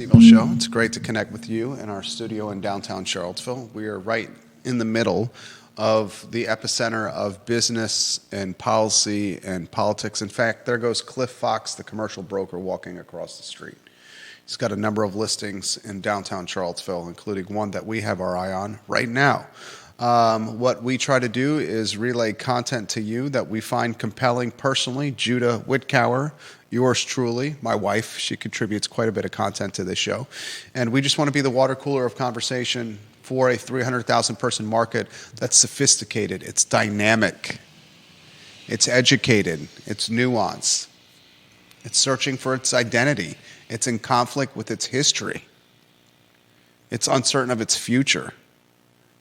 CVille Show. It's great to connect with you in our studio in downtown Charlottesville. We are right in the middle of the epicenter of business and policy and politics. In fact, there goes Cliff Fox, the commercial broker, walking across the street. He's got a number of listings in downtown Charlottesville, including one that we have our eye on right now. What we try to do is relay content to you that we find compelling personally. Judah Whitcower, yours truly, my wife, she contributes quite a bit of content to this show. And we just want to be the water cooler of conversation for a 300,000 person market that's sophisticated, it's dynamic, it's educated, it's nuanced, it's searching for its identity, it's in conflict with its history, it's uncertain of its future.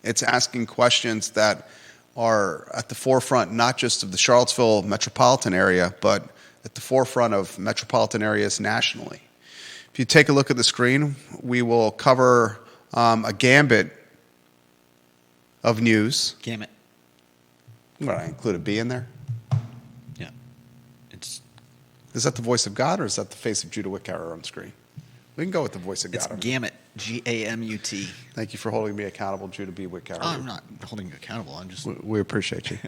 It's asking questions that are at the forefront not just of the Charlottesville metropolitan area, but at the forefront of metropolitan areas nationally. If you take a look at the screen, we will cover a gambit of news. Gamut. What, I include a B in there? Yeah. Is that the voice of God or is that the face of Judah Whitcower on screen? We can go with the voice of God. It's gamut. G-A-M-U-T. Thank you for holding me accountable, Judah B. Whitcower. Oh, I'm not holding you accountable. I'm just... We appreciate you.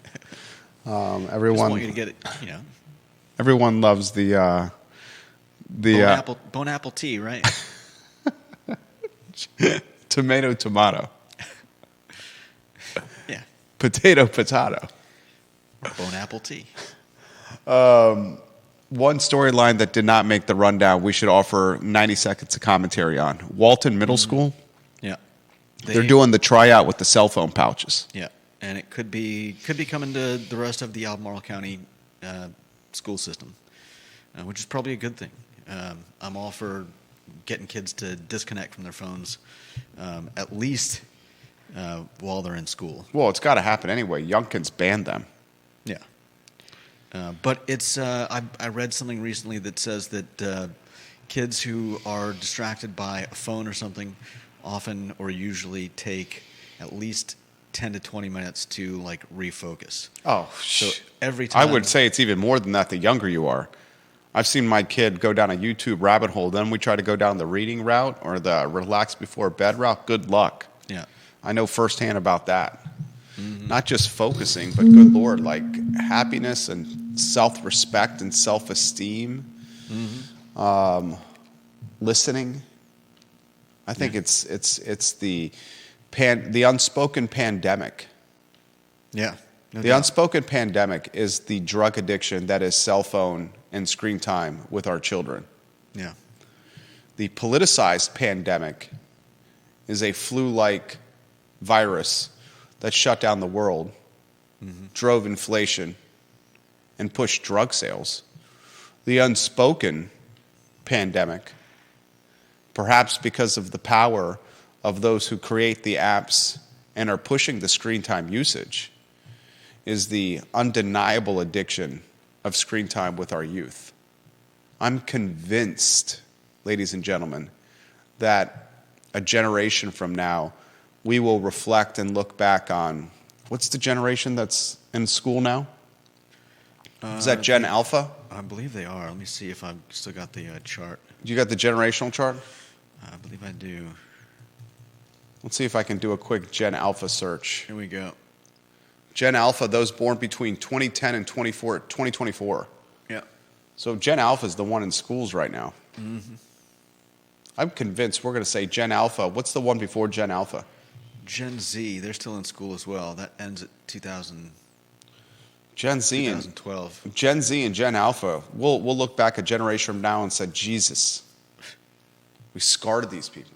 Everyone, just want you to get it, you know. Everyone loves the Bone apple tea, right? tomato. Yeah. Potato. Bone apple tea. One storyline that did not make the rundown, we should offer 90 seconds of commentary on. Walton Middle School. Yeah. They're doing the tryout with the cell phone pouches. Yeah. And it could be coming to the rest of the Albemarle County school system, which is probably a good thing. I'm all for getting kids to disconnect from their phones, at least while they're in school. Well, it's got to happen anyway. Youngkins banned them. Yeah. But it's I read something recently that says that kids who are distracted by a phone or something often or usually take at least 10 to 20 minutes to like refocus. Oh, so every time I would say it's even more than that the younger you are. I've seen my kid go down a YouTube rabbit hole. Then we try to go down the reading route or the relax before bed route. Good luck. Yeah. I know firsthand about that. Mm-hmm. Not just focusing, but good Lord, like happiness and self-respect and self-esteem, listening. I think it's the unspoken pandemic. Yeah. The unspoken pandemic is the drug addiction that is cell phone and screen time with our children. Yeah. The politicized pandemic is a flu-like virus that shut down the world, drove inflation, and pushed drug sales. The unspoken pandemic, perhaps because of the power of those who create the apps and are pushing the screen time usage, is the undeniable addiction of screen time with our youth. I'm convinced, ladies and gentlemen, that a generation from now, we will reflect and look back on, what's the generation that's in school now? Is that Gen Alpha? I believe they are. Let me see if I've still got the chart. You got the generational chart? I believe I do. Let's see if I can do a quick Gen Alpha search. Here we go. Gen Alpha, those born between 2010 and 2024. Yeah. So Gen Alpha is the one in schools right now. Mm-hmm. I'm convinced we're going to say Gen Alpha. What's the one before Gen Alpha? Gen Z, they're still in school as well. That ends at 2000. Gen Z 2012. Gen Z and Gen Alpha. We'll look back a generation from now and say, Jesus, we scarred these people.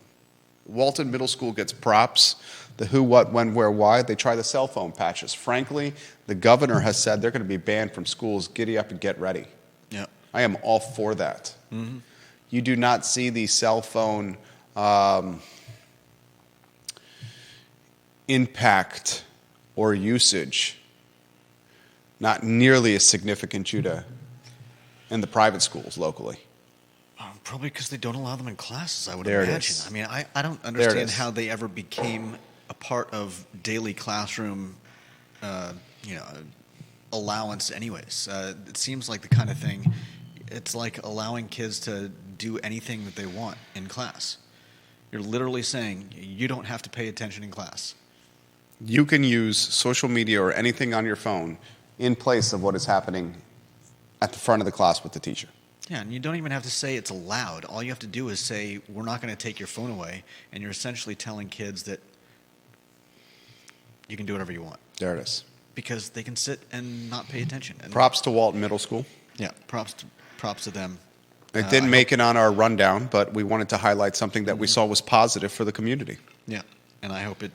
Walton Middle School gets props. The who, what, when, where, why. They try the cell phone patches. Frankly, the governor has said they're going to be banned from schools. Giddy up and get ready. Yeah. I am all for that. Mm-hmm. You do not see the cell phone impact or usage not nearly as significant, Judah, in the private schools locally. Probably because they don't allow them in classes, I would there imagine. It is. I mean, I don't understand how they ever became a part of daily classroom, allowance anyways. It seems like the kind of thing, it's like allowing kids to do anything that they want in class. You're literally saying you don't have to pay attention in class. You can use social media or anything on your phone in place of what is happening at the front of the class with the teacher. Yeah, and you don't even have to say it's allowed. All you have to do is say, we're not going to take your phone away, and you're essentially telling kids that you can do whatever you want. There it is. Because they can sit and not pay attention. And Props to Walton Middle School. yeah, props to them. It didn't make it on our rundown, but we wanted to highlight something that we saw was positive for the community. Yeah, and I hope it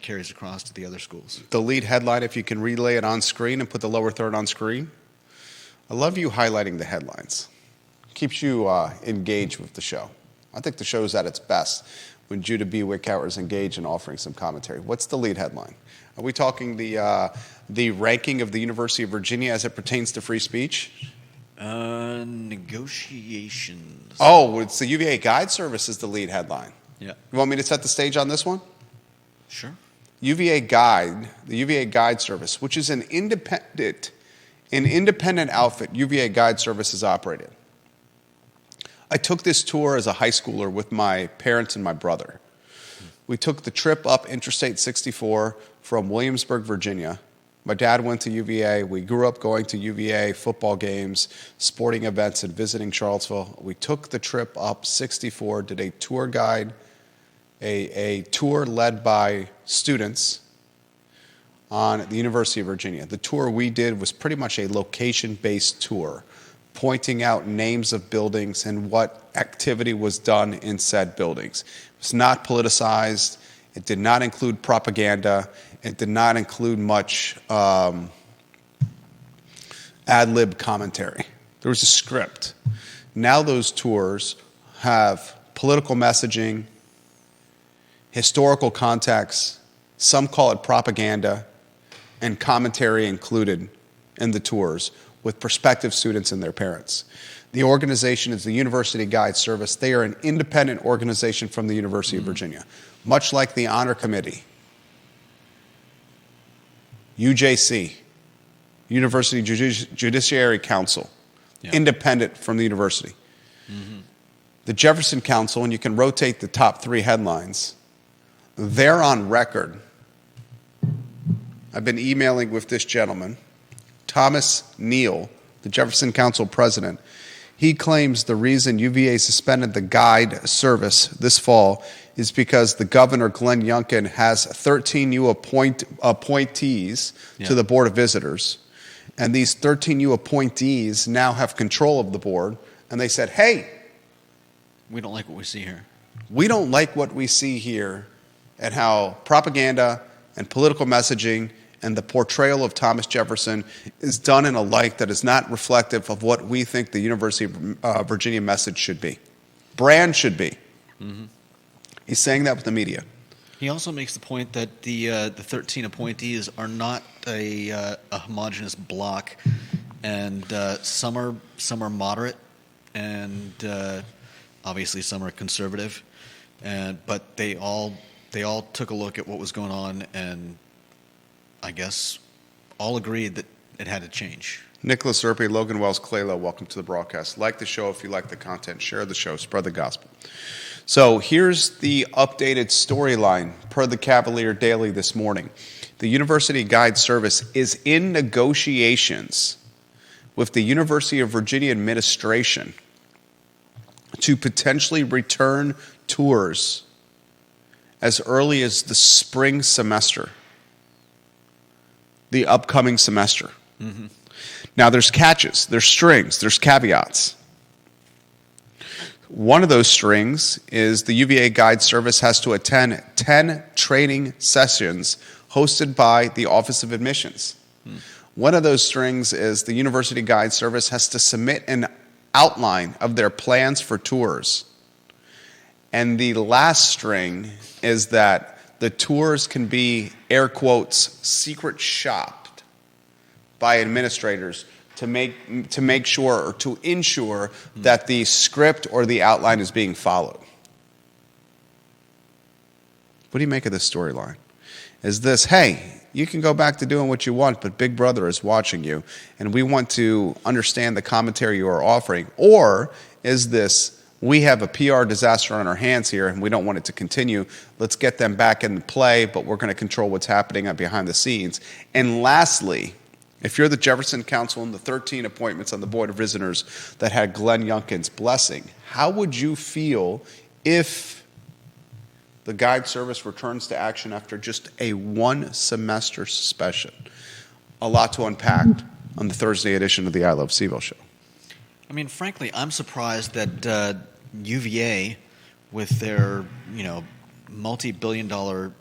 carries across to the other schools. The lead headline, if you can relay it on screen and put the lower third on screen. I love you highlighting the headlines. Keeps you engaged with the show. I think the show's at its best when Judah B. Wickhauer is engaged in offering some commentary. What's the lead headline? Are we talking the ranking of the University of Virginia as it pertains to free speech? Negotiations. Oh, it's the UVA Guide Service is the lead headline. Yeah. You want me to set the stage on this one? Sure. UVA Guide, the UVA Guide Service, which is an independent outfit UVA Guide Service is operated. I took this tour as a high schooler with my parents and my brother. We took the trip up Interstate 64 from Williamsburg, Virginia. My dad went to UVA. We grew up going to UVA football games, sporting events, and visiting Charlottesville. We took the trip up 64, did a tour guide, a tour led by students on the University of Virginia. The tour we did was pretty much a location-based tour, pointing out names of buildings and what activity was done in said buildings. It was not politicized. It did not include propaganda. It did not include much ad-lib commentary. There was a script. Now those tours have political messaging, historical context, some call it propaganda, and commentary included in the tours with prospective students and their parents. The organization is the University Guide Service. They are an independent organization from the University of Virginia, much like the Honor Committee, UJC, University Judiciary Council, independent from the university. The Jefferson Council, and you can rotate the top three headlines, they're on record. I've been emailing with this gentleman, Thomas Neal, the Jefferson Council president. He claims the reason UVA suspended the guide service this fall is because the governor, Glenn Youngkin, has 13 new appointees to the Board of Visitors. And these 13 new appointees now have control of the board. And they said, hey, we don't like what we see here. We don't like what we see here and how propaganda and political messaging and the portrayal of Thomas Jefferson is done in a light that is not reflective of what we think the University of Virginia message should be. Brand should be. He's saying that with the media. He also makes the point that the 13 appointees are not a homogenous block, and some are moderate, and obviously some are conservative, but they all took a look at what was going on, and I guess all agreed that it had to change. Nicholas Erpe, Logan Wells, Claylo, welcome to the broadcast. Like the show if you like the content. Share the show. Spread the gospel. So here's the updated storyline per the Cavalier Daily this morning. The University Guide Service is in negotiations with the University of Virginia administration to potentially return tours as early as the spring semester, the upcoming semester. Now, there's catches, there's strings, there's caveats. One of those strings is the UVA Guide Service has to attend 10 training sessions hosted by the Office of Admissions. One of those strings is the University Guide Service has to submit an outline of their plans for tours. And the last string is that the tours can be, air quotes, secret shopped by administrators to make sure or to ensure that the script or the outline is being followed. What do you make of this storyline? Is this, hey, you can go back to doing what you want, but Big Brother is watching you, and we want to understand the commentary you are offering? Or is this we have a PR disaster on our hands here, and we don't want it to continue. Let's get them back in play, but we're going to control what's happening behind the scenes. And lastly, if you're the Jefferson Council and the 13 appointments on the Board of Visitors that had Glenn Youngkin's blessing, how would you feel if the guide service returns to action after just a one-semester suspension? A lot to unpack on the Thursday edition of the I Love CVille Show. I mean, frankly, I'm surprised that UVA, with their multi-billion-dollar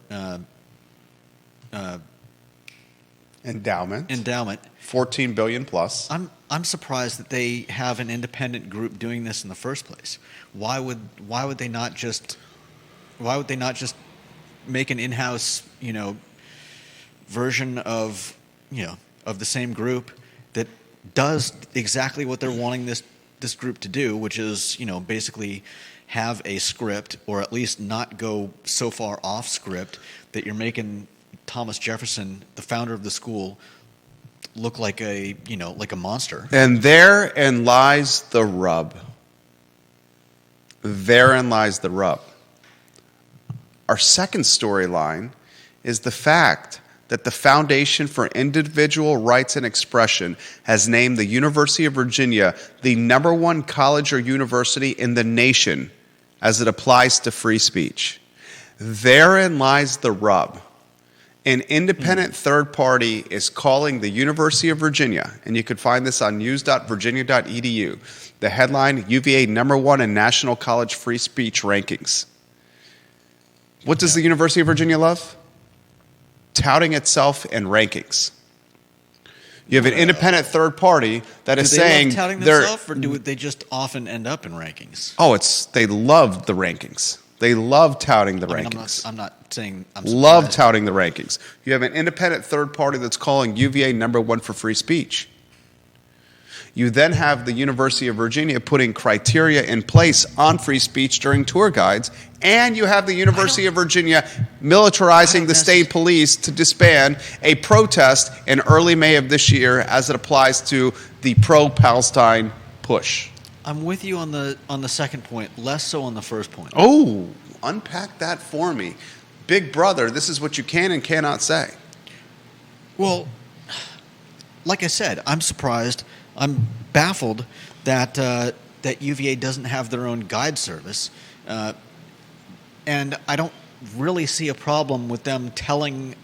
endowment, $14 billion plus. I'm surprised that they have an independent group doing this in the first place. Why would they not just make an in-house version of the same group that does exactly what they're wanting this group to do, which is basically have a script, or at least not go so far off script that you're making Thomas Jefferson, the founder of the school, look like a monster. And therein lies the rub. Therein lies the rub. Our second storyline is the fact that the Foundation for Individual Rights and Expression has named the University of Virginia the #1 college or university in the nation as it applies to free speech. Therein lies the rub. An independent third party is calling the University of Virginia, and you can find this on news.virginia.edu, the headline, UVA #1 in National College Free Speech Rankings. What does the University of Virginia love? Touting itself in rankings. You have an independent third party that is saying love touting themselves, or do they just often end up in rankings? Oh, they love the rankings. They love touting the rankings. I'm not saying I'm love surprised. touting the rankings. You have an independent third party that's calling UVA #1 for free speech. You then have the University of Virginia putting criteria in place on free speech during tour guides, and you have the University of Virginia militarizing the state police to disband a protest in early May of this year as it applies to the pro-Palestine push. I'm with you on the second point, less so on the first point. Oh, unpack that for me. Big brother, this is what you can and cannot say. Well, like I said, I'm surprised. I'm baffled that UVA doesn't have their own guide service, and I don't really see a problem with them telling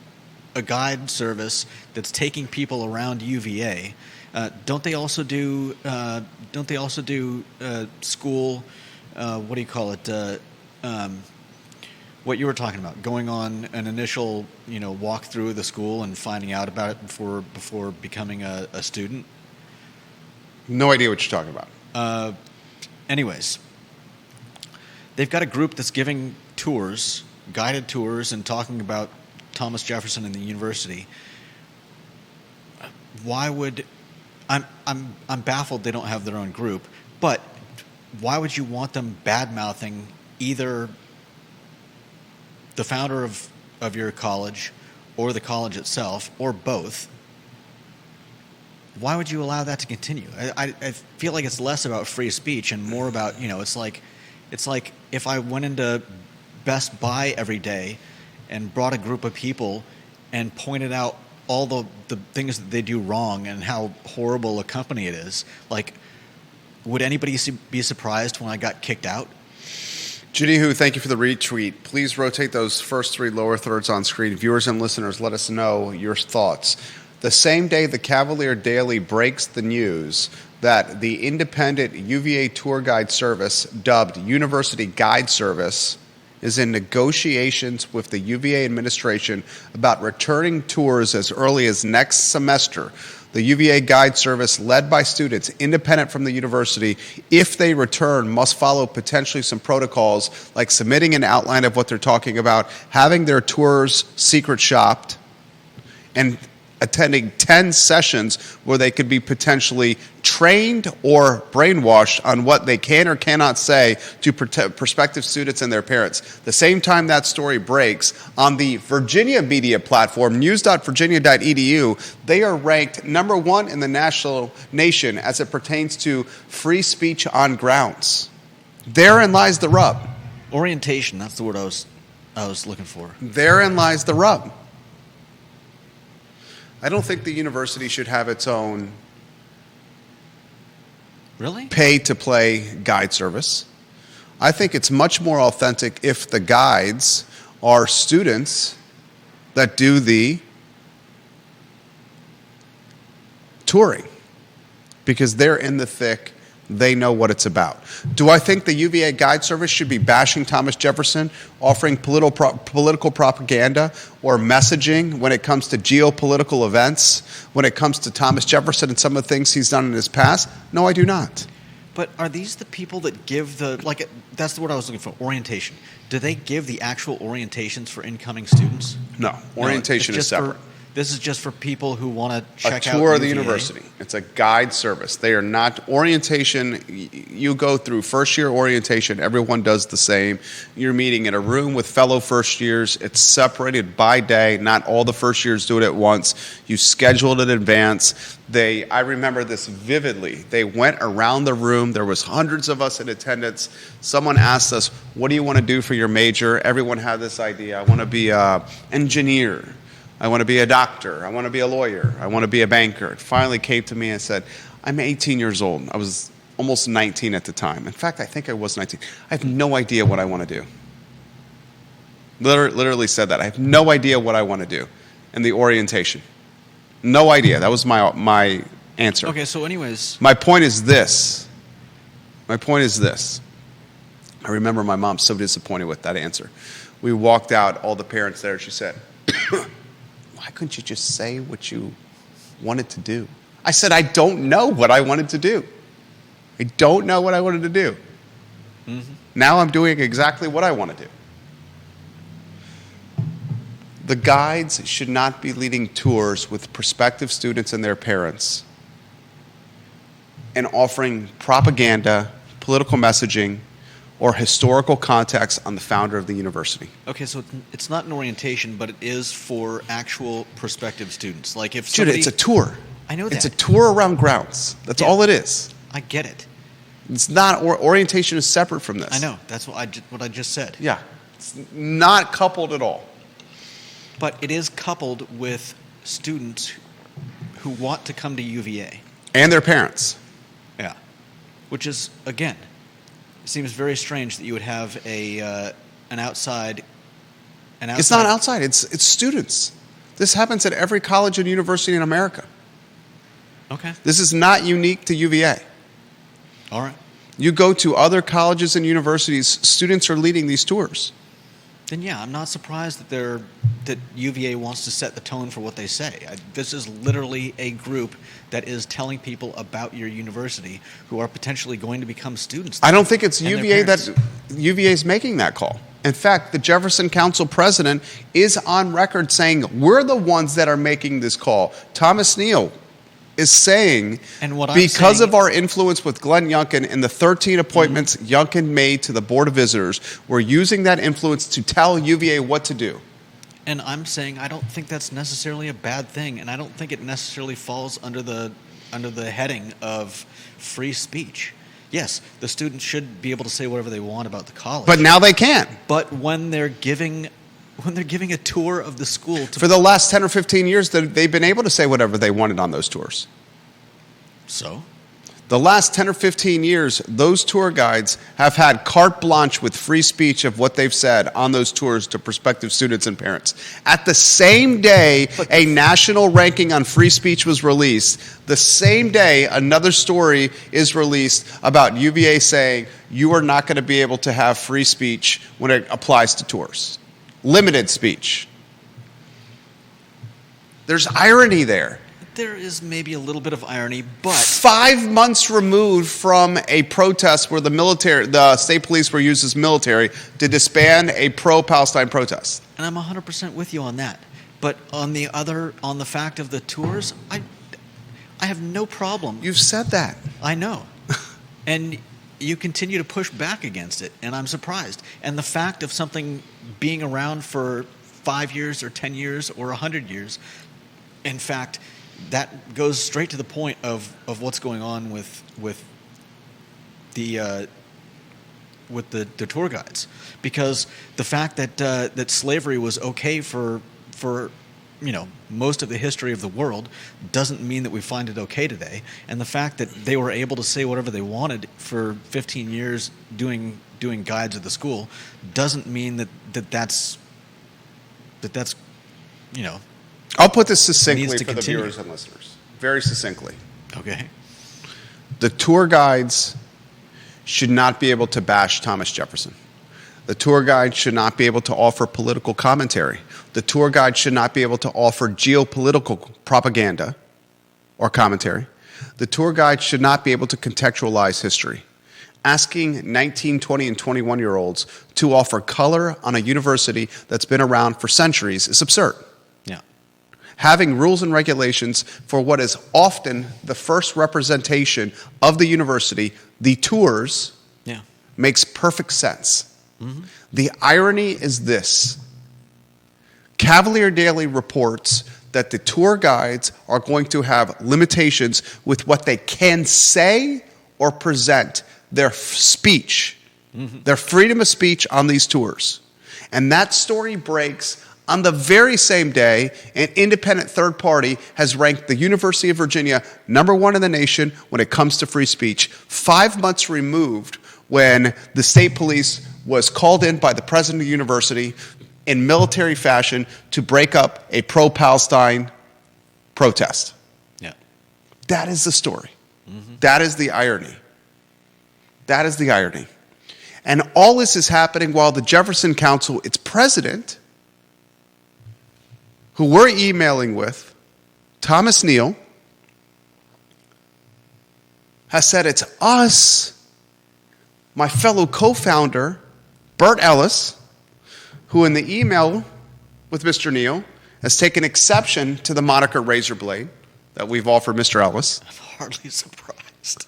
a guide service that's taking people around UVA. Don't they also do school? What do you call it? What you were talking about, going on an initial walk through the school and finding out about it before becoming a student. No idea what you're talking about. Anyways, they've got a group that's giving tours, guided tours, and talking about Thomas Jefferson and the university. Why would I'm baffled they don't have their own group, but why would you want them bad-mouthing either the founder of your college or the college itself, or both? Why would you allow that to continue? I feel like it's less about free speech and more about, it's like if I went into Best Buy every day and brought a group of people and pointed out all the things that they do wrong and how horrible a company it is. Like, would anybody be surprised when I got kicked out? Janihu, thank you for the retweet. Please rotate those first three lower thirds on screen. Viewers and listeners, let us know your thoughts. The same day the Cavalier Daily breaks the news that the independent UVA tour guide service, dubbed University Guide Service, is in negotiations with the UVA administration about returning tours as early as next semester. The UVA Guide Service, led by students independent from the university, if they return, must follow potentially some protocols like submitting an outline of what they're talking about, having their tours secret shopped, and attending 10 sessions where they could be potentially trained or brainwashed on what they can or cannot say to prospective students and their parents. The same time that story breaks, on the Virginia media platform, news.virginia.edu, they are ranked #1 in the national nation as it pertains to free speech on grounds. Therein lies the rub. Orientation, that's the word I was looking for. Therein lies the rub. I don't think the university should have its own Really? pay-to-play guide service. I think it's much more authentic if the guides are students that do the touring, because they're in the thick. They know what it's about. Do I think the UVA guide service should be bashing Thomas Jefferson, offering political propaganda or messaging when it comes to geopolitical events, when it comes to Thomas Jefferson and some of the things he's done in his past? No, I do not. But are these the people that give that's the word I was looking for, orientation. Do they give the actual orientations for incoming students? No, orientation is separate. This is just for people who want to check out a tour of the UVA. university. It's a guide service. They are not orientation. You go through first year orientation. Everyone does the same. You're meeting in a room with fellow first years. It's separated by day. Not all the first years do it at once. You schedule it in advance. I remember this vividly. They went around the room. There was hundreds of us in attendance. Someone asked us, "What do you want to do for your major?" Everyone had this idea. I want to be an engineer. I want to be a doctor. I want to be a lawyer. I want to be a banker. It finally came to me and said, I'm 18 years old. I was almost 19 at the time. In fact, I think I was 19. I have no idea what I want to do. Literally said that. I have no idea what I want to do in the orientation. No idea. That was my answer. Okay, so anyways. My point is this. I remember my mom so disappointed with that answer. We walked out, all the parents there, she said, why couldn't you just say what you wanted to do? I said, I don't know what I wanted to do. I don't know what I wanted to do. Mm-hmm. Now I'm doing exactly what I want to do. The guides should not be leading tours with prospective students and their parents and offering propaganda, political messaging, or historical context on the founder of the university. Okay, so it's not an orientation, but it is for actual prospective students. Like if Judah, it's a tour. I know that. It's a tour around grounds. That's all it is. I get it. It's not, orientation is separate from this. I know. That's what I just said. Yeah. It's not coupled at all. But it is coupled with students who want to come to UVA. And their parents. Yeah. Which is, again, it seems very strange that you would have an outside. It's not outside. It's students. This happens at every college and university in America. Okay. This is not unique to UVA. All right. You go to other colleges and universities, students are leading these tours. Then yeah, I'm not surprised that UVA wants to set the tone for what they say. This is literally a group that is telling people about your university who are potentially going to become students. I don't think it's UVA is making that call. In fact, the Jefferson Council president is on record saying we're the ones that are making this call. Thomas Neal is saying, because of our influence with Glenn Youngkin and the 13 appointments Youngkin made to the Board of Visitors, we're using that influence to tell UVA what to do. And I'm saying I don't think that's necessarily a bad thing, and I don't think it necessarily falls under the heading of free speech. Yes, the students should be able to say whatever they want about the college. But now they can. But when they're giving a tour of the school for the last 10 or 15 years, they've been able to say whatever they wanted on those tours. So? The last 10 or 15 years, those tour guides have had carte blanche with free speech of what they've said on those tours to prospective students and parents. At the same day a national ranking on free speech was released, the same day another story is released about UVA saying you are not going to be able to have free speech when it applies to tours. Limited speech. There's irony there. There is maybe a little bit of irony, but 5 months removed from a protest where the state police were used as military to disband a pro-Palestine protest. And I'm 100% with you on that. But on the fact of the tours, I have no problem. You've said that. I know. And you continue to push back against it, and I'm surprised. And the fact of something being around for 5 years or 10 years or 100 years, in fact, that goes straight to the point of what's going on with the the tour guides, because the fact that that slavery was okay for most of the history of the world doesn't mean that we find it okay today. And the fact that they were able to say whatever they wanted for 15 years doing guides at the school doesn't mean that's I'll put this succinctly needs to for the continue. viewers and listeners. Very succinctly. Okay. The tour guides should not be able to bash Thomas Jefferson. The tour guide should not be able to offer political commentary. The tour guide should not be able to offer geopolitical propaganda or commentary. The tour guide should not be able to contextualize history. Asking 19, 20, and 21-year-olds to offer color on a university that's been around for centuries is absurd. Yeah. Having rules and regulations for what is often the first representation of the university, the tours, Yeah. makes perfect sense. The irony is this. Cavalier Daily reports that the tour guides are going to have limitations with what they can say or present, their speech, their freedom of speech on these tours. And that story breaks on the very same day an independent third party has ranked the University of Virginia #1 in the nation when it comes to free speech, 5 months removed when the state police was called in by the president of the university in military fashion to break up a pro-Palestine protest. Yeah. That is the story. That is the irony. That is the irony. And all this is happening while the Jefferson Council, its president, who we're emailing with, Thomas Neal, has said it's us, my fellow co-founder, Bert Ellis, who in the email with Mr. Neal has taken exception to the moniker razor blade that we've offered Mr. Ellis. I'm hardly surprised.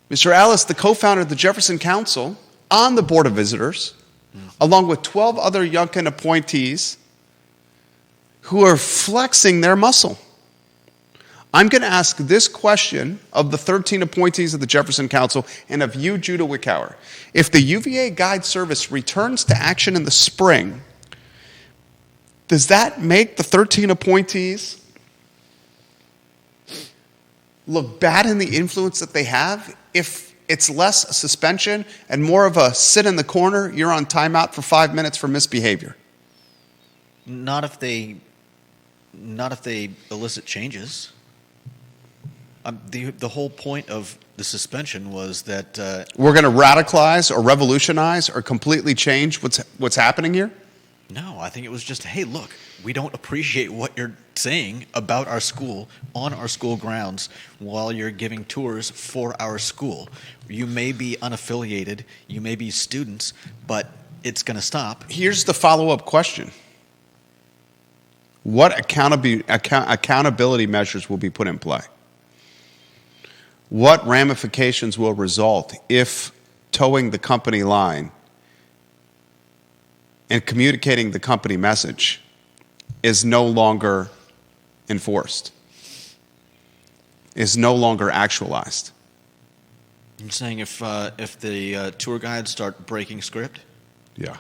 Mr. Ellis, the co-founder of the Jefferson Council, on the Board of Visitors, along with 12 other Youngkin appointees who are flexing their muscle. I'm going to ask this question of the 13 appointees of the Jefferson Council and of you, Judah Wickower. If the UVA Guide Service returns to action in the spring, does that make the 13 appointees look bad in the influence that they have? If it's less a suspension and more of a sit in the corner, you're on timeout for 5 minutes for misbehavior. Not if they elicit changes. The whole point of the suspension was that We're going to radicalize or revolutionize or completely change what's happening here? no, I think it was just, hey, look, we don't appreciate what you're saying about our school on our school grounds while you're giving tours for our school. You may be unaffiliated, you may be students, but it's going to stop. Here's the follow-up question. What accountability measures will be put in play? What ramifications will result if towing the company line and communicating the company message is no longer enforced, is no longer actualized? I'm saying if the tour guides start breaking script, Yeah.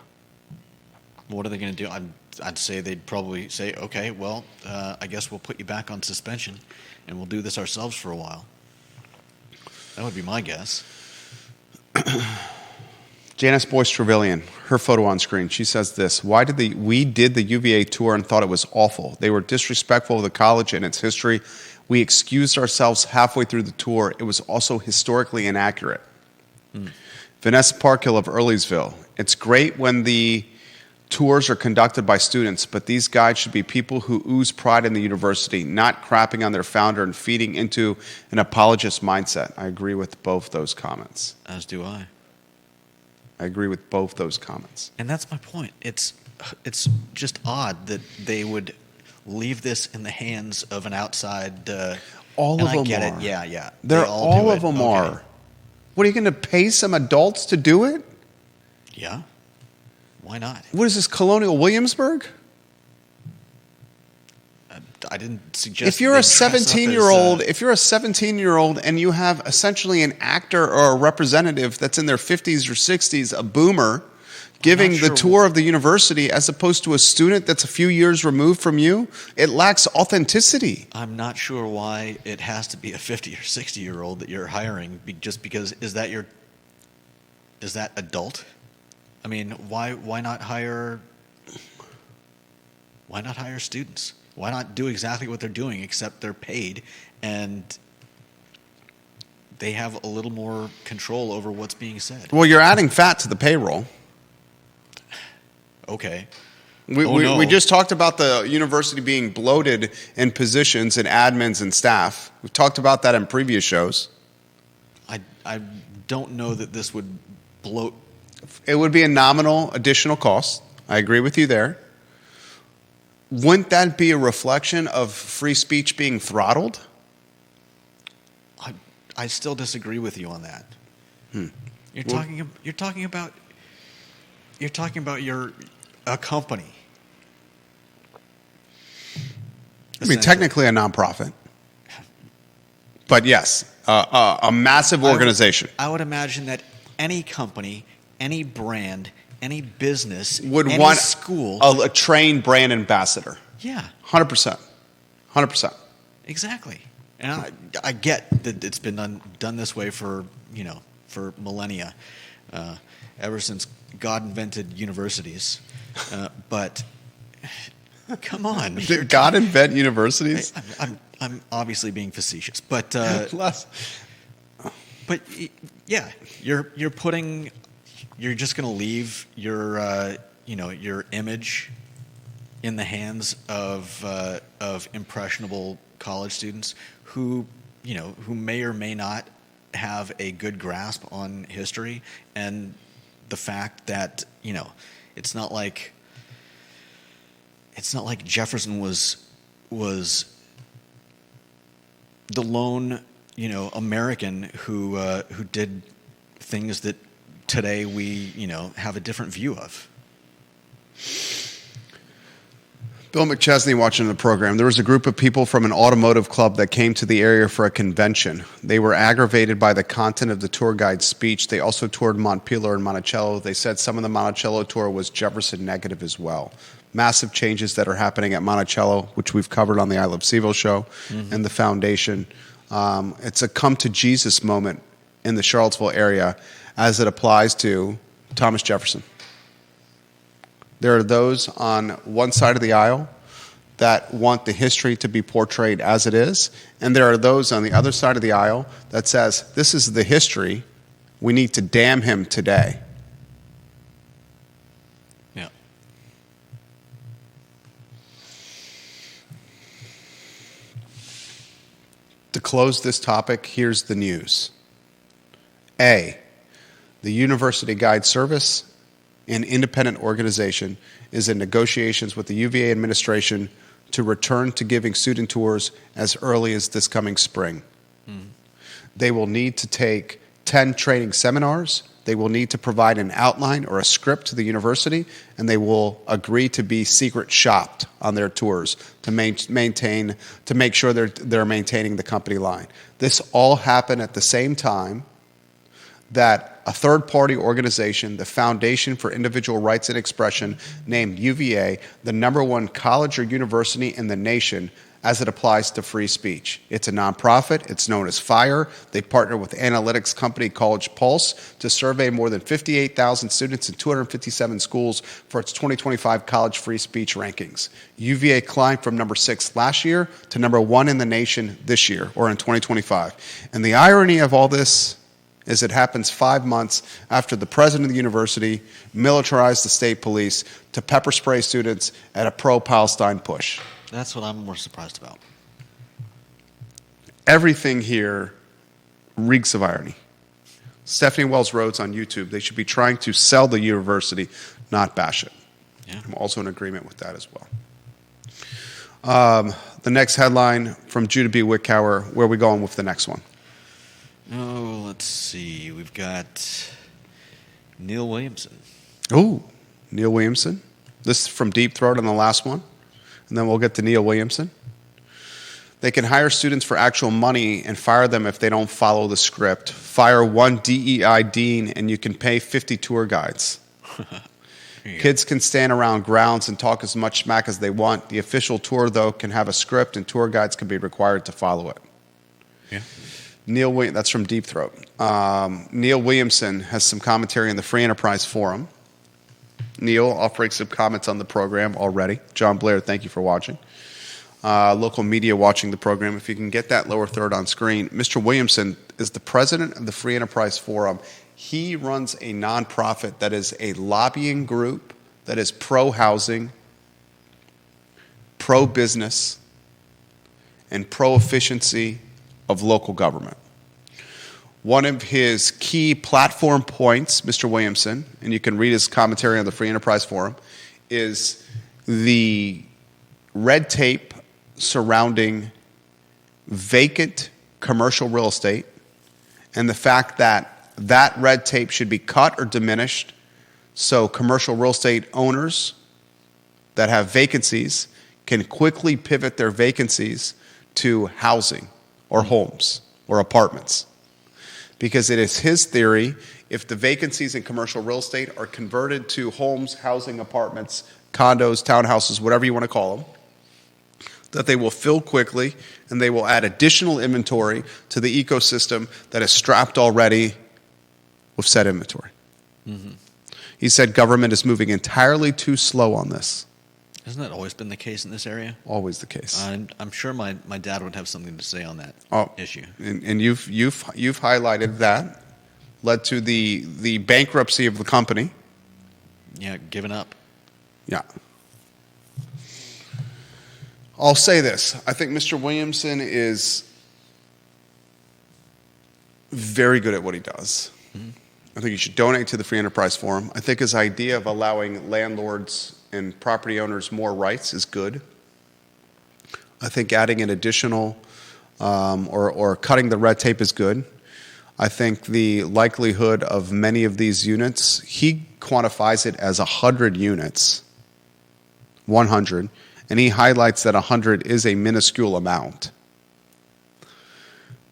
what are they going to do? I'd say they'd probably say, okay, well, I guess we'll put you back on suspension, and we'll do this ourselves for a while. That would be my guess. Janice Boyce Trevelyan, her photo on screen, she says this: we did the UVA tour and thought it was awful. They were disrespectful of the college and its history. We excused ourselves halfway through the tour. It was also historically inaccurate. Vanessa Parkhill of Earlysville: it's great when the tours are conducted by students, but these guides should be people who ooze pride in the university, not crapping on their founder and feeding into an apologist mindset. I agree with both those comments. As do I. I agree with both those comments. And that's my point. It's just odd that they would leave this in the hands of an outside. All and of them I get are. it. Yeah. They're They all do of it. them Okay. are. What, are you going to pay some adults to do it? Yeah. Why not? What is this, Colonial Williamsburg? I didn't suggest. If you're they a dress up as, 17-year-old, and you have essentially an actor or a representative that's in their 50s or 60s, a boomer, giving the tour of the university as opposed to a student that's a few years removed from you, it lacks authenticity. I'm not sure why it has to be a 50 or 60-year-old that you're hiring, just because is that adult? I mean, why not hire students? Why not do exactly what they're doing, except they're paid and they have a little more control over what's being said? Well, you're adding fat to the payroll. Okay. We just talked about the university being bloated in positions and admins and staff. We've talked about that in previous shows. I don't know that this would bloat. It would be a nominal additional cost. I agree with you there. Wouldn't that be a reflection of free speech being throttled? I still disagree with you on that. You're talking about a company. I mean, technically a nonprofit, but yes, a massive organization. I would imagine that any company, any brand, any business, would any want school a trained brand ambassador. Yeah, 100%, 100%. Exactly. And I get that it's been done this way for millennia, ever since God invented universities. But come on, did God invent universities? I'm obviously being facetious, but yeah, you're just going to leave your image in the hands of impressionable college students who may or may not have a good grasp on history and the fact that it's not like Jefferson was the lone American who did things that today we have a different view of. Bill McChesney watching the program. There was a group of people from an automotive club that came to the area for a convention. They were aggravated by the content of the tour guide's speech. They also toured Montpelier and Monticello. They said some of the Monticello tour was Jefferson negative as well. Massive changes that are happening at Monticello, which we've covered on the I Love CVille show, and the foundation. It's a come to Jesus moment in the Charlottesville area as it applies to Thomas Jefferson. There are those on one side of the aisle that want the history to be portrayed as it is, and there are those on the other side of the aisle that says, this is the history, we need to damn him today. Yeah. To close this topic, here's the news. A, the University Guide Service, an independent organization, is in negotiations with the UVA administration to return to giving student tours as early as this coming spring. They will need to take 10 training seminars. They will need to provide an outline or a script to the university, and they will agree to be secret shopped on their tours to make sure they're maintaining the company line. This all happened at the same time that a third-party organization, the Foundation for Individual Rights and Expression, named UVA the #1 college or university in the nation as it applies to free speech. It's a nonprofit. It's known as FIRE. They partner with analytics company College Pulse to survey more than 58,000 students in 257 schools for its 2025 college free speech rankings. UVA climbed from #6 last year to #1 in the nation this year, or in 2025. And the irony of all this is it happens 5 months after the president of the university militarized the state police to pepper spray students at a pro-Palestine push. That's what I'm more surprised about. Everything here reeks of irony. Stephanie Wells Rhodes on YouTube, they should be trying to sell the university, not bash it. Yeah. I'm also in agreement with that as well. The next headline from Judah B. Wickower, where are we going with the next one? Oh, let's see. We've got Neil Williamson. Oh, Neil Williamson. This is from Deep Throat on the last one. And then we'll get to Neil Williamson. They can hire students for actual money and fire them if they don't follow the script. Fire one DEI dean and you can pay 50 tour guides. Kids can stand around grounds and talk as much smack as they want. The official tour, though, can have a script and tour guides can be required to follow it. Yeah. That's from Deep Throat. Neil Williamson has some commentary in the Free Enterprise Forum. Neil offering some comments on the program already. John Blair, thank you for watching. Local media watching the program. If you can get that lower third on screen. Mr. Williamson is the president of the Free Enterprise Forum. He runs a nonprofit that is a lobbying group that is pro-housing, pro-business, and pro-efficiency of local government. One of his key platform points, Mr. Williamson, and you can read his commentary on the Free Enterprise Forum, is the red tape surrounding vacant commercial real estate and the fact that that red tape should be cut or diminished so commercial real estate owners that have vacancies can quickly pivot their vacancies to housing or homes or apartments. Because it is his theory, if the vacancies in commercial real estate are converted to homes, housing, apartments, condos, townhouses, whatever you want to call them, that they will fill quickly and they will add additional inventory to the ecosystem that is strapped already with said inventory. Mm-hmm. He said government is moving entirely too slow on this. Hasn't that always been the case in this area? Always the case. I'm sure my dad would have something to say on that issue. And you've highlighted that led to the bankruptcy of the company. Yeah, giving up. Yeah. I'll say this. I think Mr. Williamson is very good at what he does. Mm-hmm. I think he should donate to the Free Enterprise Forum. I think his idea of allowing landlords and property owners more rights is good. I think adding an additional or cutting the red tape is good. I think the likelihood of many of these units, he quantifies it as 100 units, 100, and he highlights that 100 is a minuscule amount.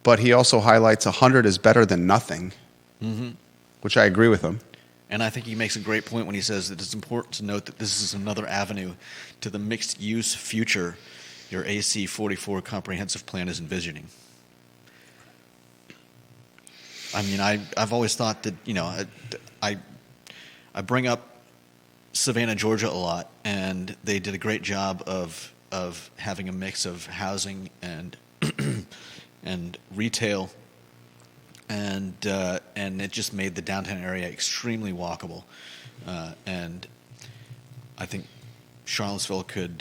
But he also highlights 100 is better than nothing, which I agree with him. And I think he makes a great point when he says that it's important to note that this is another avenue to the mixed-use future your AC 44 comprehensive plan is envisioning. I mean, I've always thought that, you know, I bring up Savannah, Georgia a lot, and they did a great job of having a mix of housing and and retail. And it just made the downtown area extremely walkable, and I think Charlottesville could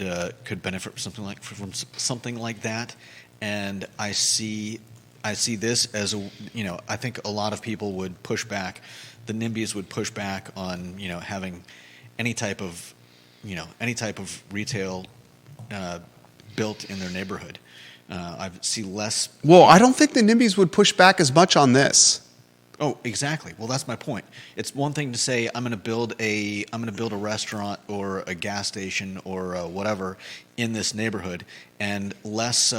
benefit from something like that. And I see this as I think a lot of people would push back. The NIMBYs would push back on having any type of retail built in their neighborhood. I see less. Well, I don't think the NIMBYs would push back as much on this. Oh, exactly. Well, that's my point. It's one thing to say I'm going to build a restaurant or a gas station or whatever in this neighborhood, and less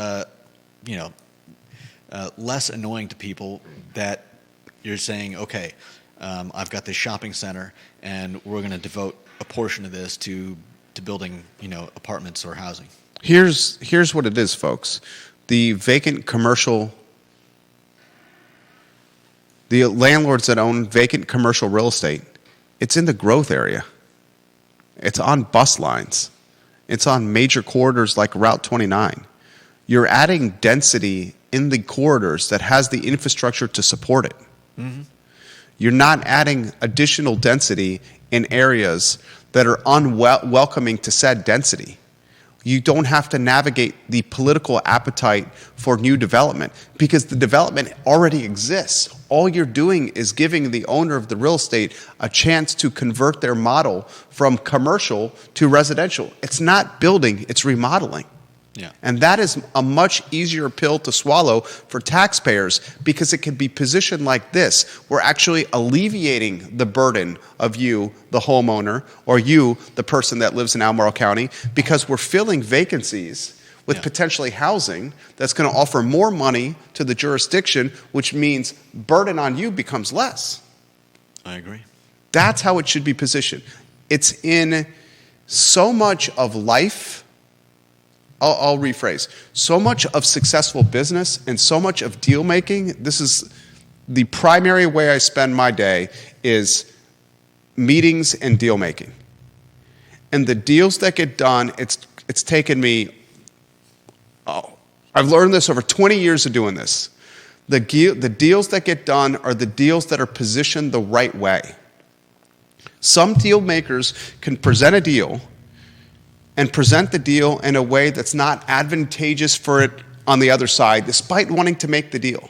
annoying to people that you're saying, okay, I've got this shopping center, and we're going to devote a portion of this to building apartments or housing. Here's what it is, folks. The landlords that own vacant commercial real estate, it's in the growth area. It's on bus lines. It's on major corridors like Route 29. You're adding density in the corridors that has the infrastructure to support it. Mm-hmm. You're not adding additional density in areas that are unwelcoming to said density. You don't have to navigate the political appetite for new development because the development already exists. All you're doing is giving the owner of the real estate a chance to convert their model from commercial to residential. It's not building, it's remodeling. Yeah. And that is a much easier pill to swallow for taxpayers because it can be positioned like this. We're actually alleviating the burden of you, the homeowner, or you, the person that lives in Albemarle County, because we're filling vacancies with Yeah. potentially housing that's going to offer more money to the jurisdiction, which means burden on you becomes less. I agree. That's how it should be positioned. It's in so much of life. I'll rephrase. So much of successful business and so much of deal making. This is the primary way I spend my day is meetings and deal making. And the deals that get done, it's taken me, I've learned this over 20 years of doing this. The deals that get done are the deals that are positioned the right way. Some deal makers can present a deal and present the deal in a way that's not advantageous for it on the other side, despite wanting to make the deal.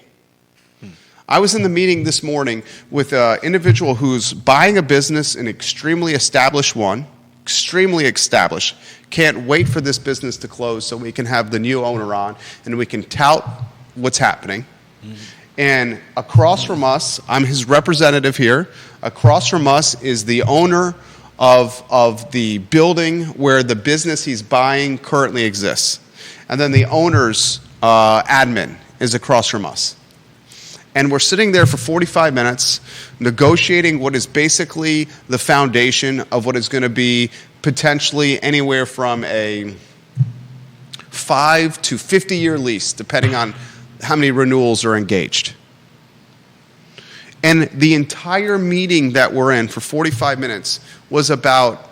I was in the meeting this morning with an individual who's buying a business, an extremely established one, extremely established. Can't wait for this business to close so we can have the new owner on and we can tout what's happening. Mm-hmm. And across from us, I'm his representative here, across from us is the owner of the building where the business he's buying currently exists. And then the owner's admin is across from us. And we're sitting there for 45 minutes negotiating what is basically the foundation of what is going to be potentially anywhere from a 5 to 50-year lease, depending on how many renewals are engaged. And the entire meeting that we're in for 45 minutes was about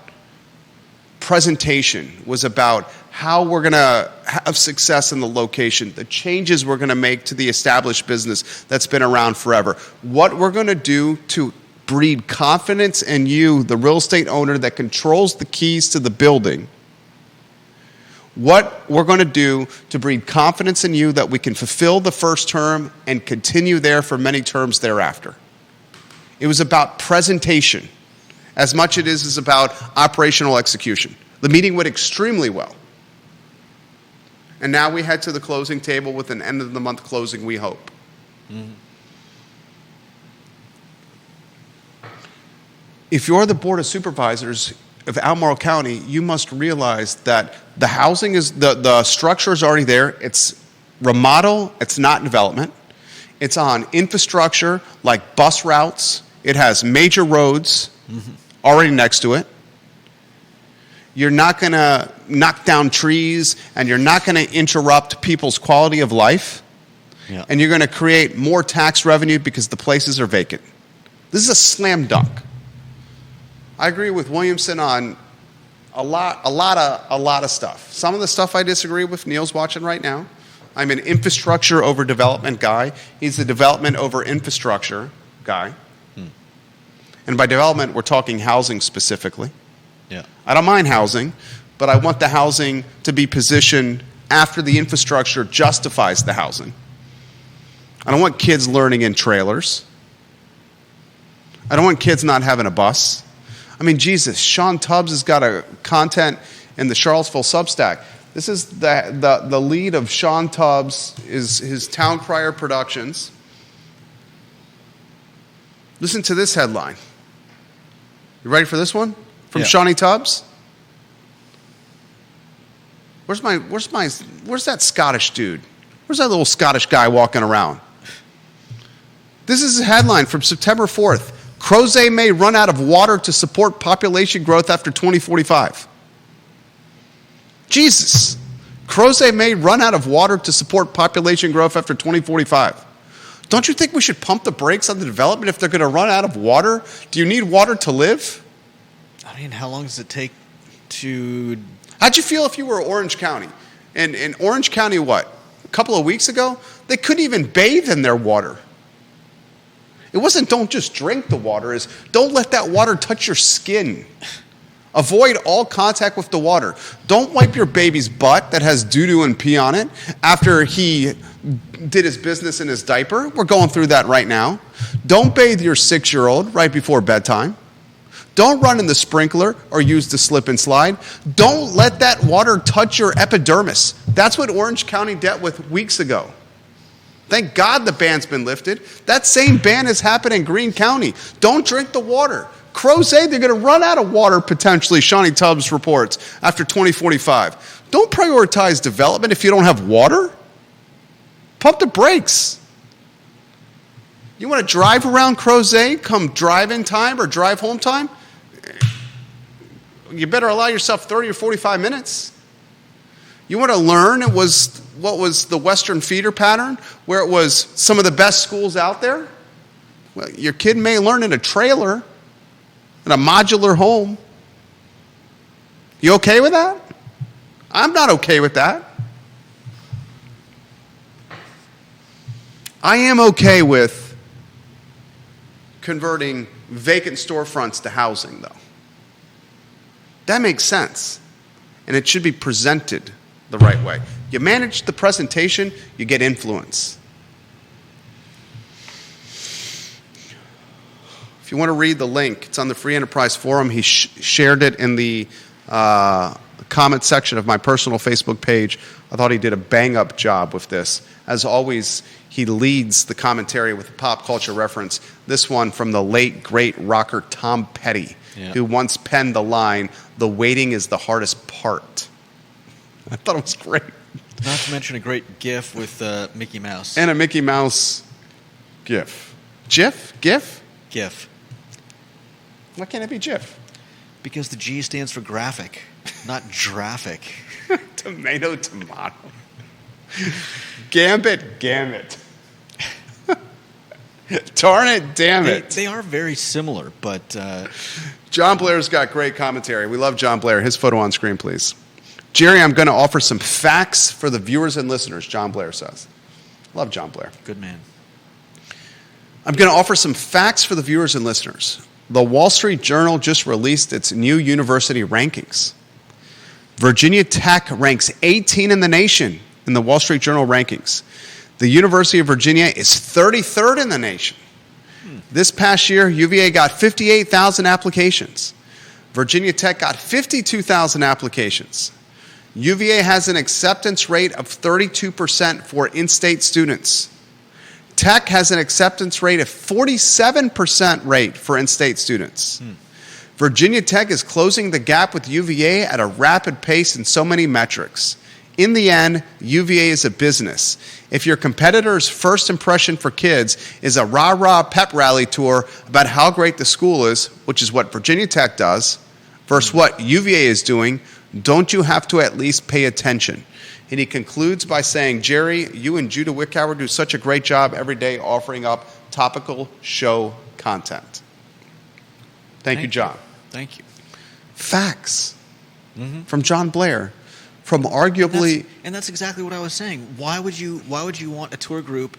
presentation, was about how we're going to have success in the location, the changes we're going to make to the established business that's been around forever, what we're going to do to breed confidence in you, the real estate owner that controls the keys to the building, what we're going to do to breed confidence in you that we can fulfill the first term and continue there for many terms thereafter. It was about presentation as much as it is about operational execution. The meeting went extremely well. And now we head to the closing table with an end of the month closing, we hope. Mm-hmm. If you're the Board of Supervisors of Albemarle County, you must realize that the housing is, the structure is already there. It's remodel, it's not development. It's on infrastructure like bus routes. It has major roads already next to it. You're not going to knock down trees, and you're not going to interrupt people's quality of life. Yeah. And you're going to create more tax revenue because the places are vacant. This is a slam dunk. I agree with Williamson on a lot of stuff. Some of the stuff I disagree with. Neil's watching right now. I'm an infrastructure over development guy. He's a development over infrastructure guy. And by development, we're talking housing specifically. Yeah. I don't mind housing, but I want the housing to be positioned after the infrastructure justifies the housing. I don't want kids learning in trailers. I don't want kids not having a bus. I mean, Jesus, Sean Tubbs has got a content in the Charlottesville Substack. This is the lead of Sean Tubbs, is his Town Crier Productions. Listen to this headline. You ready for this one? From Shawnee Tubbs? Where's that Scottish dude? Where's that little Scottish guy walking around? This is a headline from September 4th. Crozet may run out of water to support population growth after 2045. Jesus. Crozet may run out of water to support population growth after 2045. Don't you think we should pump the brakes on the development if they're going to run out of water? Do you need water to live? I mean, how long does it take to... How'd you feel if you were Orange County? In Orange County, what? A couple of weeks ago, they couldn't even bathe in their water. It wasn't don't just drink the water, it's don't let that water touch your skin. Avoid all contact with the water. Don't wipe your baby's butt that has doo-doo and pee on it after he did his business in his diaper. We're going through that right now. Don't bathe your 6-year-old right before bedtime. Don't run in the sprinkler or use the slip and slide. Don't let that water touch your epidermis. That's what Orange County dealt with weeks ago. Thank God the ban's been lifted. That same ban has happened in Greene County. Don't drink the water. Crozet, they're going to run out of water potentially, Shawnee Tubbs reports, after 2045. Don't prioritize development if you don't have water. Pump the brakes. You want to drive around Crozet, come drive-in time or drive home time? You better allow yourself 30 or 45 minutes. You want to learn what was the Western feeder pattern, where it was some of the best schools out there? Well, your kid may learn in a trailer, in a modular home. You okay with that? I'm not okay with that. I am okay with converting vacant storefronts to housing, though. That makes sense. And it should be presented the right way. You manage the presentation, you get influence. If you want to read the link, it's on the Free Enterprise Forum. He shared it in the comment section of my personal Facebook page. I thought he did a bang-up job with this. As always, he leads the commentary with a pop culture reference. This one from the late, great rocker Tom Petty, who once penned the line, "The waiting is the hardest part." I thought it was great. Not to mention a great GIF with Mickey Mouse. And a Mickey Mouse GIF. GIF? GIF? GIF. Why can't it be GIF? Because the G stands for graphic, not graphic. Tomato. Gambit. Darn it, damn it. They are very similar, but... John Blair's got great commentary. We love John Blair. His photo on screen, please. Jerry, I'm going to offer some facts for the viewers and listeners, John Blair says. Love John Blair. Good man. I'm going to offer some facts for the viewers and listeners. The Wall Street Journal just released its new university rankings. Virginia Tech ranks 18 in the nation in the Wall Street Journal rankings. The University of Virginia is 33rd in the nation. This past year, UVA got 58,000 applications. Virginia Tech got 52,000 applications. UVA has an acceptance rate of 32% for in-state students. Tech has an acceptance rate of 47% rate for in-state students. Virginia Tech is closing the gap with UVA at a rapid pace in so many metrics. In the end, UVA is a business. If your competitor's first impression for kids is a rah-rah pep rally tour about how great the school is, which is what Virginia Tech does, versus what UVA is doing, don't you have to at least pay attention? And he concludes by saying, Jerry, you and Judah Wickower do such a great job every day offering up topical show content. Thank you, John. Thank you. Facts from John Blair. From arguably, and that's exactly what I was saying. Why would you want a tour group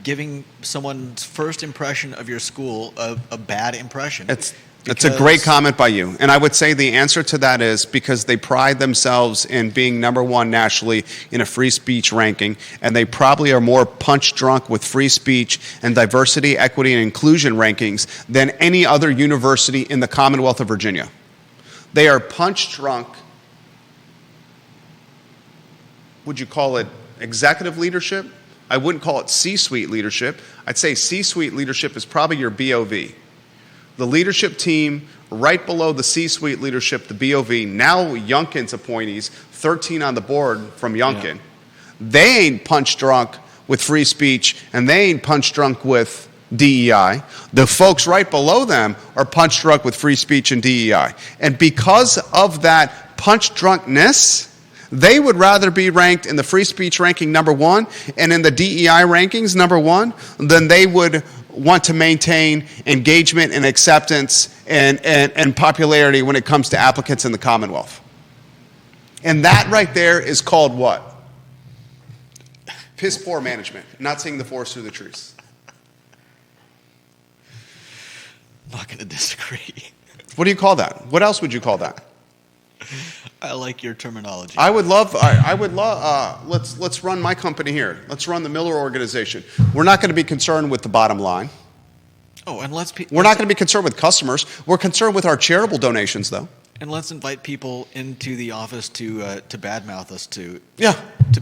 giving someone's first impression of your school a bad impression? It's a great comment by you. And I would say the answer to that is because they pride themselves in being number one nationally in a free speech ranking, and they probably are more punch drunk with free speech and diversity, equity, and inclusion rankings than any other university in the Commonwealth of Virginia. They are punch drunk. Would you call it executive leadership? I wouldn't call it C-suite leadership. I'd say C-suite leadership is probably your BOV. The leadership team right below the C-suite leadership, the BOV, now Youngkin's appointees, 13 on the board from Youngkin. Yeah. They ain't punch drunk with free speech, and they ain't punch drunk with DEI. The folks right below them are punch drunk with free speech and DEI. And because of that punch drunkness, they would rather be ranked in the free speech ranking number one and in the DEI rankings number one than they would want to maintain engagement and acceptance and popularity when it comes to applicants in the Commonwealth. And that right there is called what? Piss poor management, not seeing the forest through the trees. I'm not going to disagree. What do you call that? What else would you call that? I like your terminology. I would love, let's run my company here. Let's run the Miller organization. We're not going to be concerned with the bottom line. Oh, and we're not going to be concerned with customers. We're concerned with our charitable donations, though. And let's invite people into the office to badmouth us to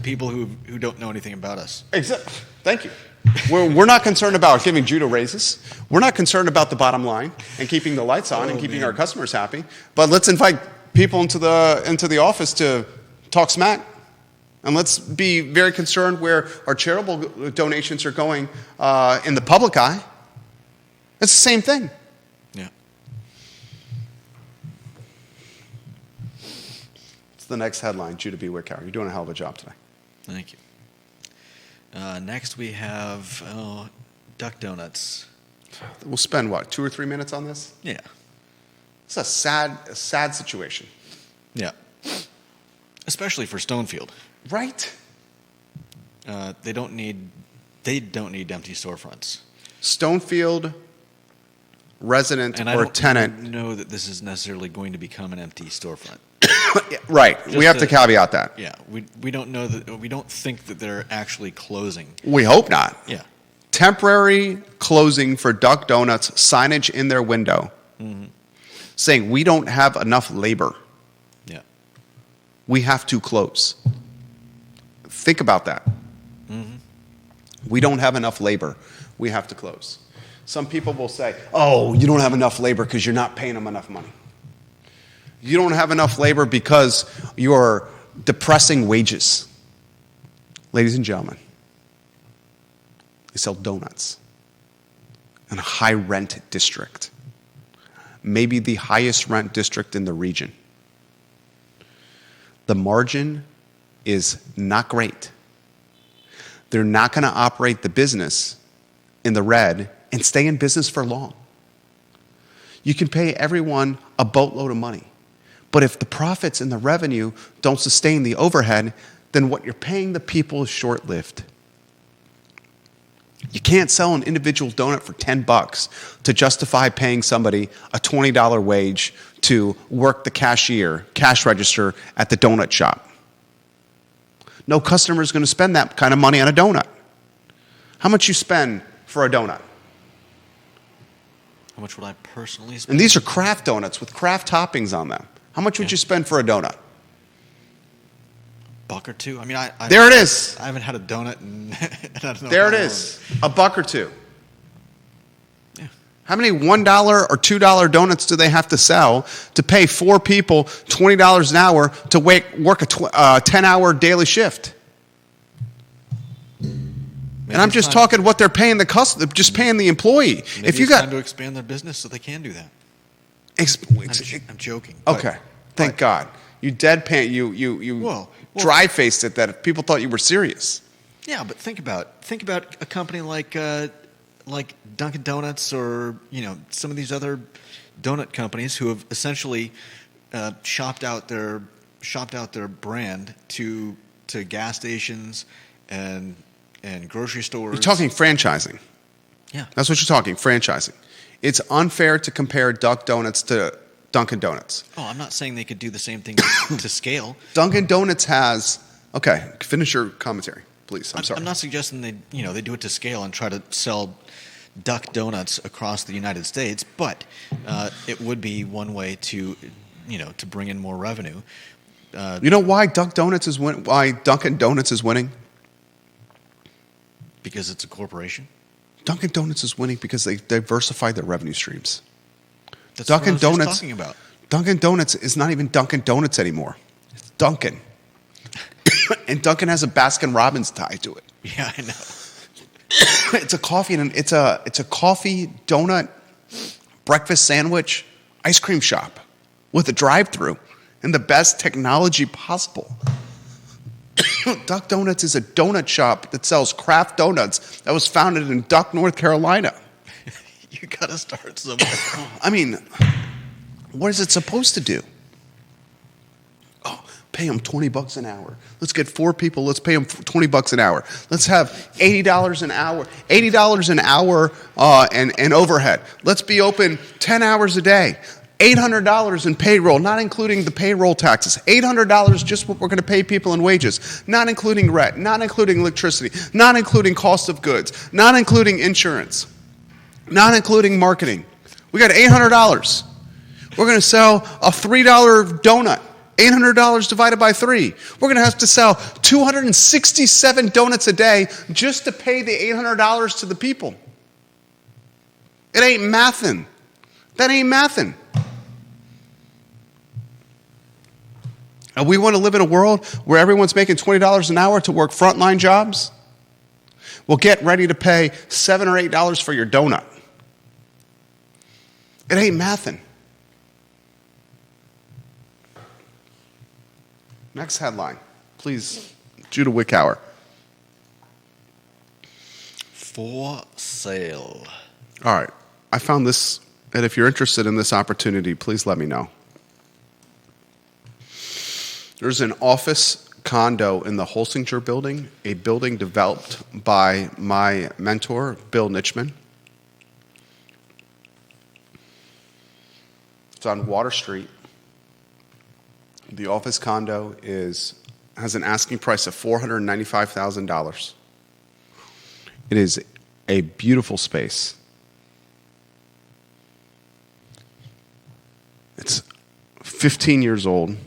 people who don't know anything about us. Exactly. Thank you. We're not concerned about giving Judah raises. We're not concerned about the bottom line and keeping the lights on and keeping our customers happy. But let's invite people into the office to talk smack. And let's be very concerned where our charitable donations are going in the public eye. It's the same thing. Yeah. It's the next headline, Judah B. Wickower. You're doing a hell of a job today. Thank you. Next we have Duck Donuts. We'll spend, 2 or 3 minutes on this? Yeah. It's a sad situation. Yeah. Especially for Stonefield. Right? They don't need empty storefronts. Stonefield resident and or tenant. I don't know that this is necessarily going to become an empty storefront. Right. We have to caveat that. Yeah. We don't know that. We don't think that they're actually closing. We hope not. Yeah. Temporary closing for Duck Donuts, signage in their window saying we don't have enough labor. Yeah. We have to close. Think about that. We don't have enough labor. We have to close. Some people will say, oh, you don't have enough labor because you're not paying them enough money. You don't have enough labor because you're depressing wages. Ladies and gentlemen, they sell donuts in a high rent district, maybe the highest rent district in the region. The margin is not great. They're not going to operate the business in the red and stay in business for long. You can pay everyone a boatload of money, but if the profits and the revenue don't sustain the overhead, then what you're paying the people is short-lived. You can't sell an individual donut for $10 to justify paying somebody a $20 wage to work the cash register at the donut shop. No customer is going to spend that kind of money on a donut. How much you spend for a donut? How much would I personally spend? And these are craft donuts with craft toppings on them. How much would you spend for a donut? $1 or $2. I mean, there it is. I haven't had a donut and I don't know. There it is. $1 or $2. Yeah. How many $1 or $2 donuts do they have to sell to pay 4 people $20 an hour to work a 10-hour daily shift? And I'm just talking what they're paying the customer, just paying the employee. Maybe if you it's got time to expand their business so they can do that. I'm joking. Okay, thank God. You deadpan. You dry-faced it that people thought you were serious. Yeah, but think about a company like Dunkin' Donuts or some of these other donut companies who have essentially shopped out their brand to gas stations and grocery stores. You're talking franchising. Yeah, that's what you're talking, franchising. It's unfair to compare Duck Donuts to Dunkin' Donuts. Oh, I'm not saying they could do the same thing to scale. Dunkin' Donuts has. Okay, finish your commentary, please. I'm sorry. I'm not suggesting they do it to scale and try to sell Duck Donuts across the United States, but it would be one way to bring in more revenue. You know why why Dunkin' Donuts is winning? Because it's a corporation. Dunkin' Donuts is winning because they diversified their revenue streams. That's what I was just talking about. Dunkin' Donuts is not even Dunkin' Donuts anymore. It's Dunkin'. And Dunkin' has a Baskin-Robbins tie to it. Yeah, I know. It's a coffee it's a coffee donut breakfast sandwich ice cream shop with a drive-through and the best technology possible. Duck Donuts is a donut shop that sells craft donuts that was founded in Duck, North Carolina. You got to start somewhere. I mean, what is it supposed to do? Oh, pay them $20 an hour. Let's get 4 people. Let's pay them $20 an hour. Let's have $80 an hour. $80 an hour and overhead. Let's be open 10 hours a day. $800 in payroll, not including the payroll taxes. $800 just what we're going to pay people in wages, not including rent, not including electricity, not including cost of goods, not including insurance, not including marketing. We got $800. We're going to sell a $3 donut $800 divided by 3. We're going to have to sell 267 donuts a day just to pay the $800 to the people. It ain't mathin'. That ain't mathin'. And we want to live in a world where everyone's making $20 an hour to work frontline jobs? Well, get ready to pay $7 or $8 for your donut. It ain't mathin'. Next headline, please, Judah Wickhauer. For sale. All right, I found this, and if you're interested in this opportunity, please let me know. There's an office condo in the Holsinger building, a building developed by my mentor, Bill Nitchman. It's on Water Street. The office condo has an asking price of $495,000. It is a beautiful space. It's 15 years old.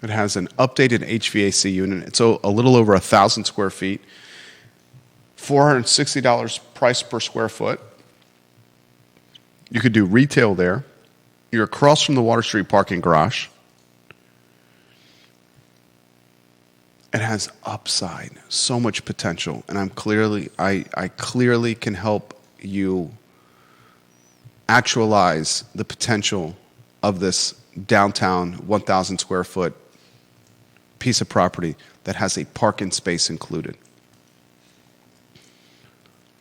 It has an updated HVAC unit. It's a little over 1,000 square feet. $460 price per square foot. You could do retail there. You're across from the Water Street parking garage. It has upside, so much potential, and I clearly can help you actualize the potential of this downtown 1,000 square foot piece of property that has a parking space included.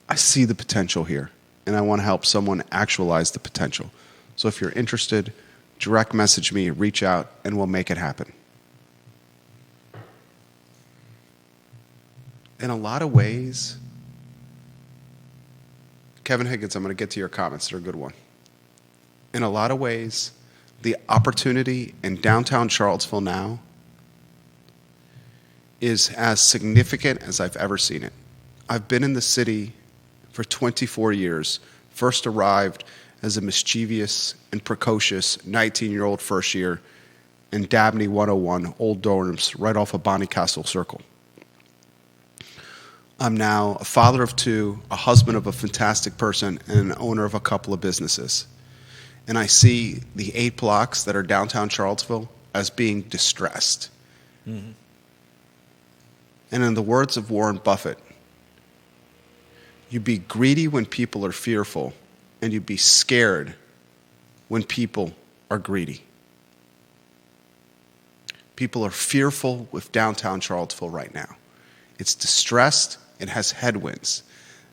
I see the potential here, and I want to help someone actualize the potential. So if you're interested, direct message me, reach out, and we'll make it happen. In a lot of ways, Kevin Higgins, I'm going to get to your comments. They're a good one. In a lot of ways, the opportunity in downtown Charlottesville now is as significant as I've ever seen it. I've been in the city for 24 years, first arrived as a mischievous and precocious 19-year-old first year in Dabney 101, old dorms, right off of Bonnycastle Circle. I'm now a father of two, a husband of a fantastic person, and an owner of a couple of businesses. And I see the 8 blocks that are downtown Charlottesville as being distressed. Mm-hmm. And in the words of Warren Buffett, you be greedy when people are fearful, and you be scared when people are greedy. People are fearful with downtown Charlottesville right now. It's distressed. It has headwinds.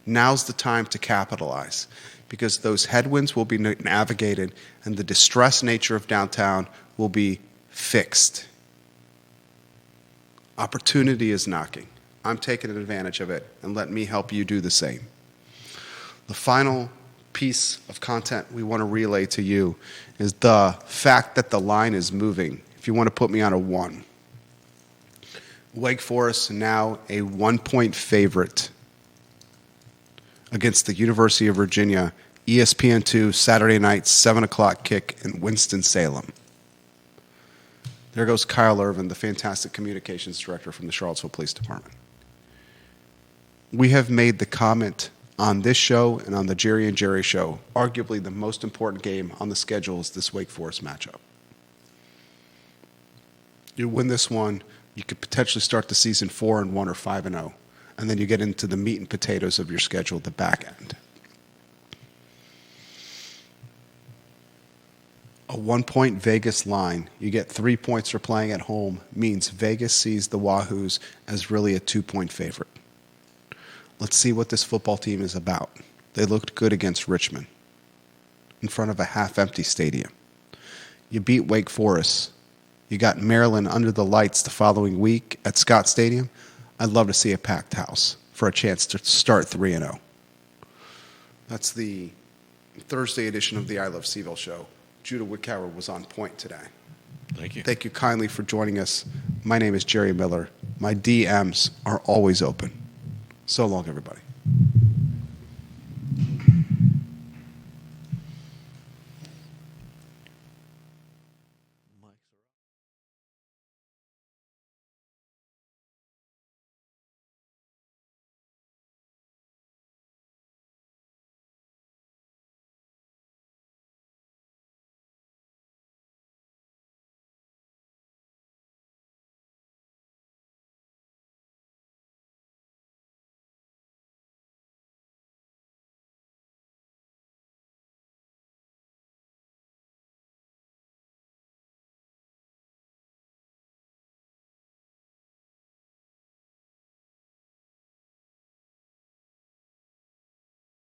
Now's the time to capitalize, because those headwinds will be navigated and the distressed nature of downtown will be fixed. Opportunity is knocking. I'm taking advantage of it, and let me help you do the same. The final piece of content we want to relay to you is the fact that the line is moving. If you want to put me on a 1. Wake Forest now a 1-point favorite against the University of Virginia, ESPN2, Saturday night, 7 o'clock kick in Winston-Salem. There goes Kyle Irvin, the fantastic communications director from the Charlottesville Police Department. We have made the comment on this show and on the Jerry and Jerry show, arguably the most important game on the schedule is this Wake Forest matchup. You win this one, you could potentially start the season 4-1 or 5-0, and then you get into the meat and potatoes of your schedule at the back end. A 1-point Vegas line, you get 3 points for playing at home, means Vegas sees the Wahoos as really a 2-point favorite. Let's see what this football team is about. They looked good against Richmond in front of a half-empty stadium. You beat Wake Forest. You got Maryland under the lights the following week at Scott Stadium. I'd love to see a packed house for a chance to start 3-0. That's the Thursday edition of the I Love CVille Show. Judah Wickhauer was on point today. Thank you. Thank you kindly for joining us. My name is Jerry Miller. My DMs are always open. So long, everybody.